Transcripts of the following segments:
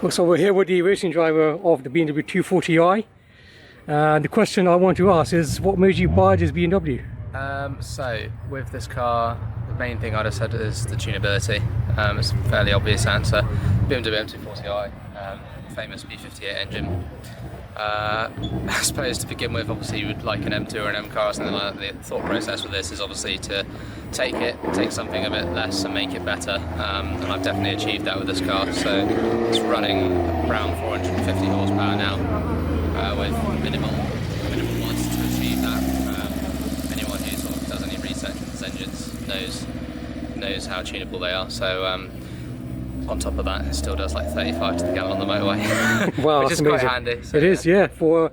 So we're here with the racing driver of the BMW 240i. The question I want to ask is, what made you buy this BMW? So with this car, the main thing I'd have said is the tunability. It's a fairly obvious answer. BMW M240i, famous B58 engine. I suppose to begin with, obviously you would like an M2 or an M car or something like that. The thought process with this is obviously to take something a bit less and make it better, and I've definitely achieved that with this car. So it's running around 450 horsepower now, with minimal mods to achieve that. Anyone who sort of does any research with these engines knows how tunable they are. So on top of that, it still does like 35 to the gallon on the motorway. Wow, which is amazing. quite handy. So, it is, yeah. For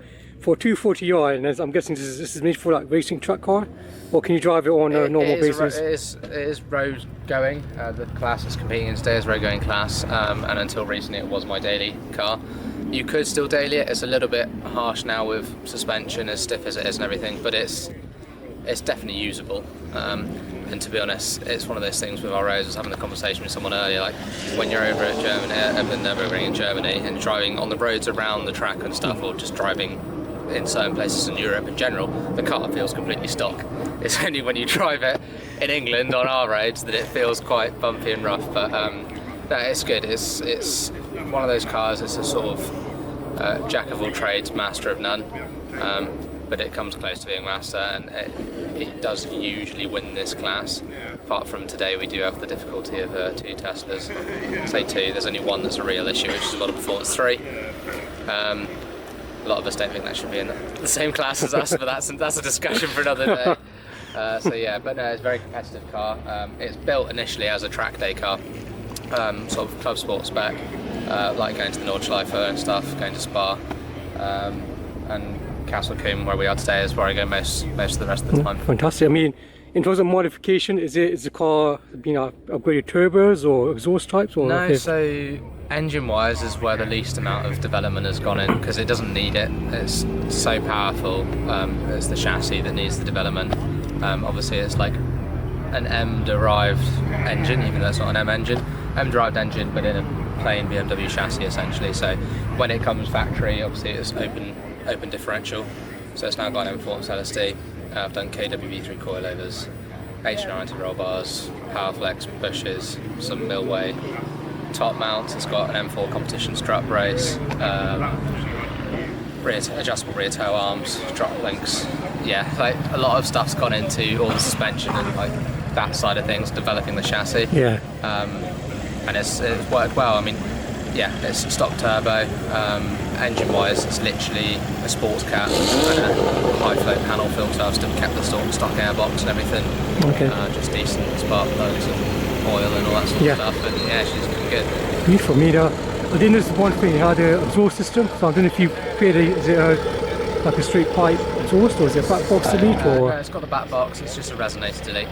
240i, and I'm guessing this is made for like racing truck car, or can you drive it on a normal basis? It is road going. The class it's competing in today is road going class, and until recently it was my daily car. You could still daily it. It's a little bit harsh now with suspension, as stiff as it is and everything, but it's definitely usable. And to be honest, it's one of those things with our roads. I was having a conversation with someone earlier, like when you're over at Germany, Nürburgring in Germany, and driving on the roads around the track and stuff, or just driving in certain places in Europe in general, the car feels completely stock. It's only when you drive it in England on our roads that it feels quite bumpy and rough. But no, it's good. It's one of those cars. It's a sort of jack of all trades, master of none. But it comes close to being master, and it does usually win this class. Apart from today, we do have the difficulty of two Teslas. Say two, there's only one that's a real issue, which is a Model Performance 3. A lot of us don't think that should be in the same class as us, but that's a discussion for another day. So yeah, but no, it's a very competitive car. It's built initially as a track day car, sort of club sport spec, like going to the Nordschleife and stuff, going to Spa, and Castle Combe, where we are today, is where I go most of the rest of the time. Fantastic. I mean, in terms of modification, is the car being upgraded turbos or exhaust types? Or no, so engine-wise is where the least amount of development has gone in, because it doesn't need it. It's so powerful. It's the chassis that needs the development. Obviously, it's like an M-derived engine, even though it's not an M engine. M-derived engine, but in a plain BMW chassis, essentially. So when it comes factory, obviously it's open differential, so it's now got an M4 LSD. I've done KWV3 coilovers, H90 roll bars, Powerflex bushes, some Millway top mounts. It's got an M4 competition strut brace, adjustable rear toe arms, drop links. Yeah, like a lot of stuff's gone into all the suspension and like that side of things, developing the chassis. Yeah. And it's worked well. I mean, yeah, it's stock turbo. Engine-wise, it's literally a sports cap and a high-flow panel filter. I've still kept the stock airbox and everything. Okay. Just decent spark plugs and oil and all that sort of stuff. And yeah, she's doing good. Beautiful. I mean, I did notice one thing. It had an exhaust system. So I don't know if you created. Is it like a straight pipe exhaust, or is it a back box delete? Or no, it's got the back box. It's just a resonator delete.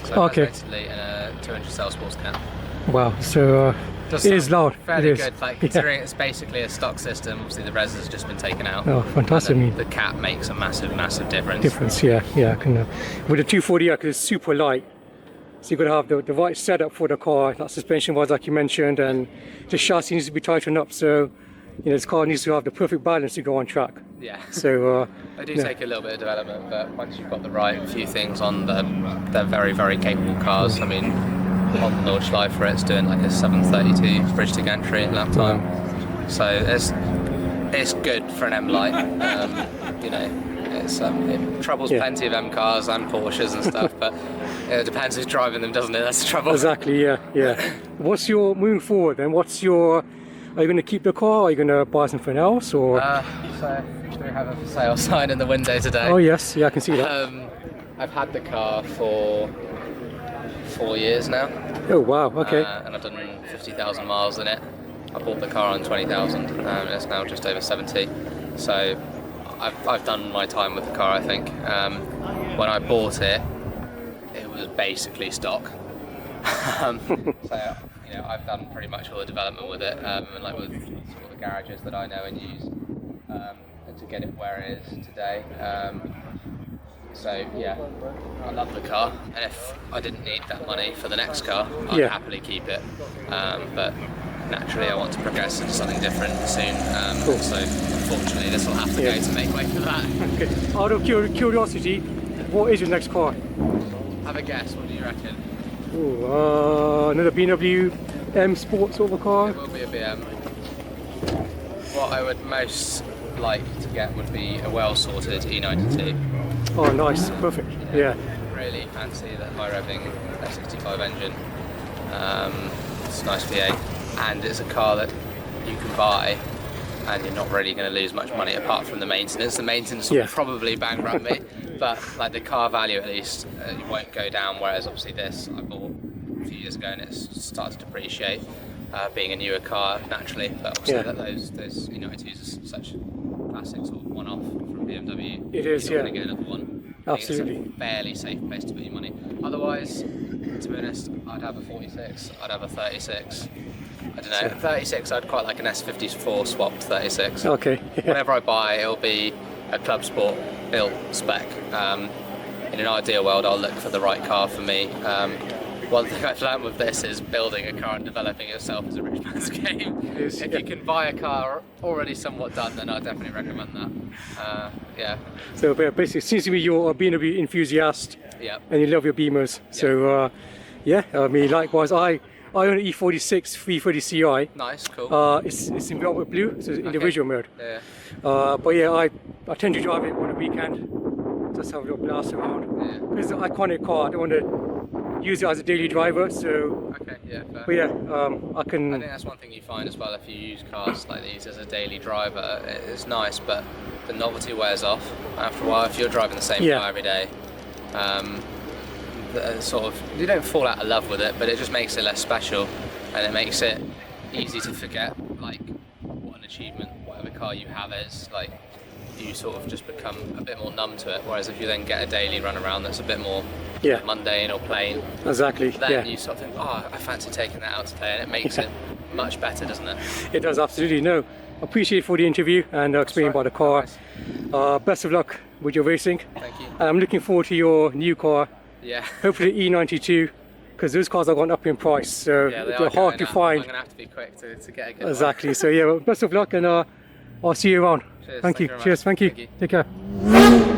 So okay. Resonator delete and a 200 cell sports cap. Wow. So. It is loud. Fairly it is. Good, like considering it's basically a stock system. Obviously, the res has just been taken out. Oh, fantastic! The cap makes a massive difference. Yeah. I can. With the 240i, because it's super light, so you've got to have the right setup for the car. That suspension-wise, like you mentioned, and the chassis needs to be tightened up. So, this car needs to have the perfect balance to go on track. Yeah. So they do take a little bit of development, but once you've got the right few things on, they're very, very capable cars. I mean, on the Nordschleife, where it's doing like a 732 bridge to gantry lap time, so it's good for an M Light. It troubles plenty of M cars and Porsches and stuff, but it depends who's driving them, doesn't it? That's the trouble. Exactly. Yeah. What's your moving forward then? Are you going to keep the car? Are you going to buy something else? Or so we have a for sale sign in the window today. Oh yes, yeah, I can see that. I've had the car for 4 years now. Oh wow, okay. And I've done 50,000 miles in it. I bought the car on 20,000 and it's now just over 70. So I've done my time with the car, I think. When I bought it, it was basically stock. So I've done pretty much all the development with it, and like with sort of the garages that I know and use, to get it where it is today. So yeah, I love the car, and if I didn't need that money for the next car, I'd happily keep it. But naturally I want to progress into something different soon. Cool. So unfortunately this will have to go to make way for that. Okay. Out of curiosity, what is your next car? Have a guess, what do you reckon? Ooh, another BMW M Sport sort of a car? It will be a BM. What I would most like to get would be a well-sorted E92. Oh, nice, perfect. Yeah. Really fancy that high revving S65 engine. It's a nice V8, and it's a car that you can buy and you're not really going to lose much money apart from the maintenance. The maintenance will probably bankrupt me, but like the car value at least it won't go down, whereas obviously this I bought a few years ago and it's started to depreciate, being a newer car naturally, but obviously that those E92s are such classic sort of one-off from BMW. It is, you're not going to get another one. Absolutely. It's a fairly safe place to put your money. Otherwise, to be honest, I'd have a 46, I'd have a 36. I don't know, 36, I'd quite like an S54 swapped 36. Okay. Whenever I buy, it'll be a Club Sport built spec. In an ideal world, I'll look for the right car for me. One thing I've learned with this is building a car and developing it yourself is a rich man's game. If you can buy a car already somewhat done, then I'd definitely recommend that. Yeah. So basically, it seems to me you're a BMW enthusiast, and you love your Beamers. So I mean, likewise, I own an E46 330ci. Nice, cool. It's in velvet blue, so it's individual mode. Yeah. But yeah, I tend to drive it on the weekend, just have a little blast around. It's an iconic car. I don't want to use it as a daily driver, so. Okay, yeah. Fair. But yeah, I think that's one thing you find as well if you use cars like these as a daily driver. It's nice, but the novelty wears off after a while. If you're driving the same car every day, sort of you don't fall out of love with it, but it just makes it less special, and it makes it easy to forget like what an achievement whatever car you have is. Like you sort of just become a bit more numb to it. Whereas if you then get a daily run around that's a bit more mundane or plain, then you sort of think, oh, I fancy taking that out today, and it makes it much better, doesn't it? It does, absolutely. No, appreciate it for the interview and explaining about the car. Nice. Best of luck with your racing. Thank you. And I'm looking forward to your new car. Yeah. Hopefully E92, because those cars have gone up in price, so they're hard to find. I'm going to have to be quick to get a good Exactly. So yeah, well, best of luck, and I'll see you around. Cheers, Thank you. very much. Cheers. Thank you. Thank you. Take care.